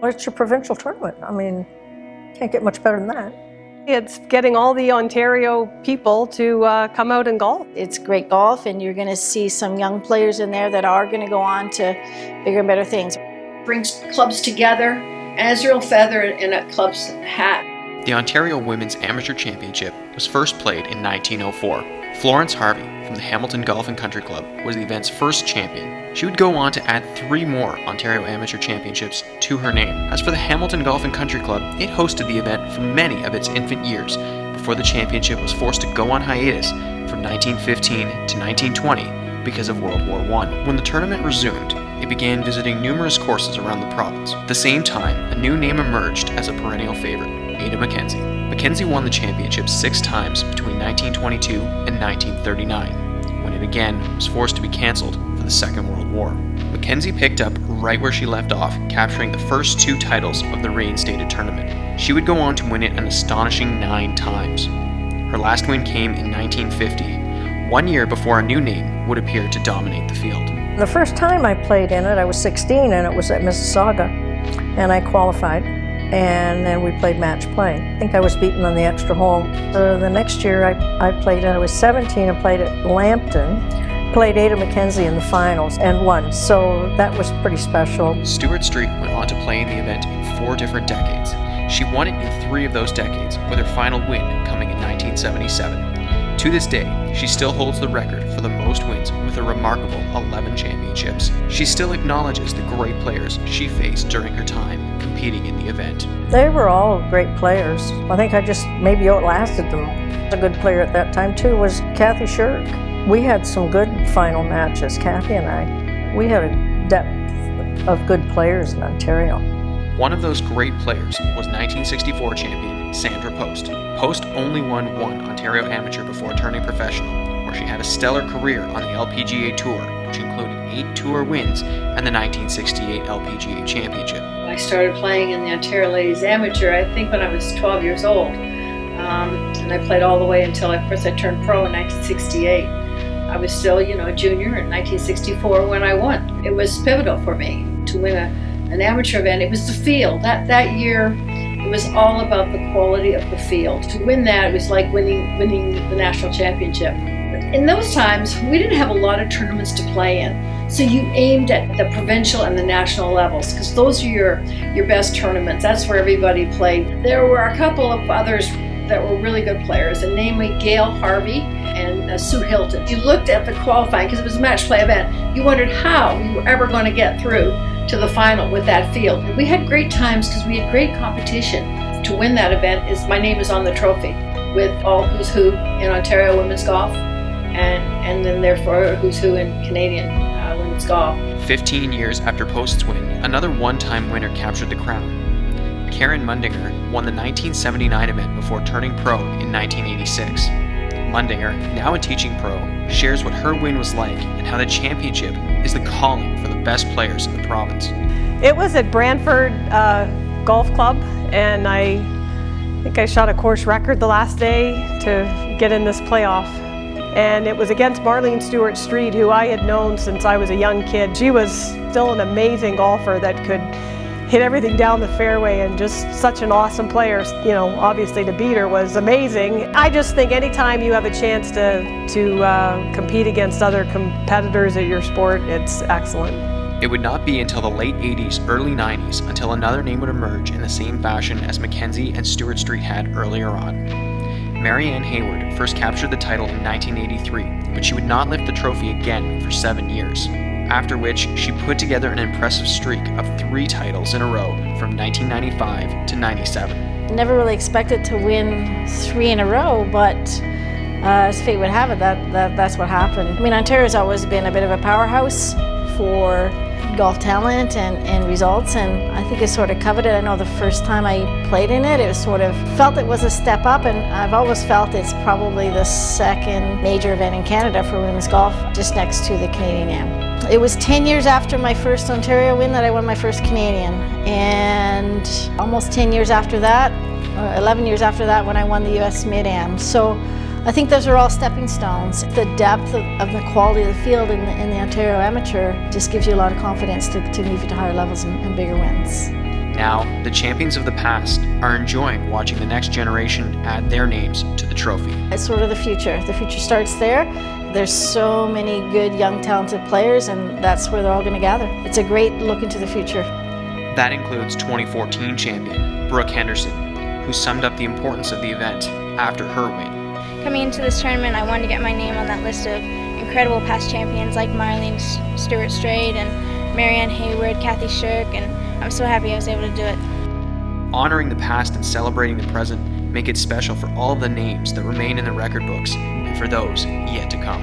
Well, it's your provincial tournament. I mean, can't get much better than that. It's getting all the Ontario people to come out and golf. It's great golf, and you're going to see some young players in there that are going to go on to bigger and better things. Brings clubs together, and it's a real feather in a club's hat. The Ontario Women's Amateur Championship was first played in 1904. Florence Harvey from the Hamilton Golf and Country Club was the event's first champion. She would go on to add 3 more Ontario Amateur Championships to her name. As for the Hamilton Golf and Country Club, it hosted the event for many of its infant years before the championship was forced to go on hiatus from 1915 to 1920 because of World War I. When the tournament resumed, it began visiting numerous courses around the province. At the same time, a new name emerged as a perennial favorite, Ada Mackenzie. Mackenzie won the championship 6 times between 1922 and 1939, when it again was forced to be cancelled for the Second World War. Mackenzie picked up right where she left off, capturing the first 2 titles of the reinstated tournament. She would go on to win it an astonishing 9 times. Her last win came in 1950, 1 year before a new name would appear to dominate the field. The first time I played in it, I was 16, and it was at Mississauga, and I qualified. And then we played match play. I think I was beaten on the extra hole. The next year I played, I was 17 and played at Lambton, played Ada Mackenzie in the finals and won. So that was pretty special. Stewart Streed went on to play in the event in 4 different decades. She won it in 3 of those decades, with her final win coming in 1977. To this day, she still holds the record for the most wins with a remarkable 11 championships. She still acknowledges the great players she faced during her time competing in the event. They were all great players. I think I just maybe outlasted them. A good player at that time too was Kathy Shirk. We had some good final matches, Kathy and I. We had a depth of good players in Ontario. One of those great players was 1964 champion Sandra Post. Post only won 1 Ontario Amateur before turning professional, where she had a stellar career on the LPGA Tour, which included 8 tour wins and the 1968 LPGA Championship. I started playing in the Ontario Ladies Amateur, I think when I was 12 years old. And I played all the way until I turned pro in 1968. I was still, a junior in 1964 when I won. It was pivotal for me to win an amateur event. It was the field. That year, it was all about the quality of the field. To win that, it was like winning the national championship. In those times, we didn't have a lot of tournaments to play in. So you aimed at the provincial and the national levels, because those are your best tournaments. That's where everybody played. There were a couple of others that were really good players, and namely Gail Harvey and Sue Hilton. You looked at the qualifying, because it was a match play event, you wondered how we were ever going to get through to the final with that field. And we had great times because we had great competition. To win that event, my name is on the trophy with all who's who in Ontario women's golf, and then therefore who's who in Canadian women's golf. 15 years after Post's win, another one-time winner captured the crown. Karen Mundinger won the 1979 event before turning pro in 1986. Mundinger, now a teaching pro, shares what her win was like and how the championship is the calling for the best players in the province. It was at Brantford Golf Club, and I think I shot a course record the last day to get in this playoff. And it was against Marlene Stewart Streed, who I had known since I was a young kid. She was still an amazing golfer that could hit everything down the fairway, and just such an awesome player. Obviously to beat her was amazing. I just think anytime you have a chance to compete against other competitors at your sport, it's excellent. It would not be until the late 80s, early 90s, until another name would emerge in the same fashion as Mackenzie and Stewart Street had earlier on. Maryann Hayward first captured the title in 1983, but she would not lift the trophy again for 7 years, after which she put together an impressive streak of 3 titles in a row from 1995 to 97. Never really expected to win 3 in a row, but as fate would have it, that's what happened. I mean, Ontario's always been a bit of a powerhouse for golf talent and results, and I think it's sort of coveted. I know the first time I played in it, it was sort of felt it was a step up, and I've always felt it's probably the second major event in Canada for women's golf, just next to the Canadian Am. It was 10 years after my first Ontario win that I won my first Canadian, and almost 10 years after that, 11 years after that, when I won the US Mid-Am. So I think those are all stepping stones. The depth of the quality of the field in the Ontario Amateur just gives you a lot of confidence to move you to higher levels and bigger wins. Now, the champions of the past are enjoying watching the next generation add their names to the trophy. It's sort of the future. The future starts there. There's so many good, young, talented players, and that's where they're all going to gather. It's a great look into the future. That includes 2014 champion Brooke Henderson, who summed up the importance of the event after her win. Coming into this tournament, I wanted to get my name on that list of incredible past champions like Marlene, Stewart, Streed, and Maryann Hayward, Kathy Shirk, and I'm so happy I was able to do it. Honoring the past and celebrating the present make it special for all of the names that remain in the record books and for those yet to come.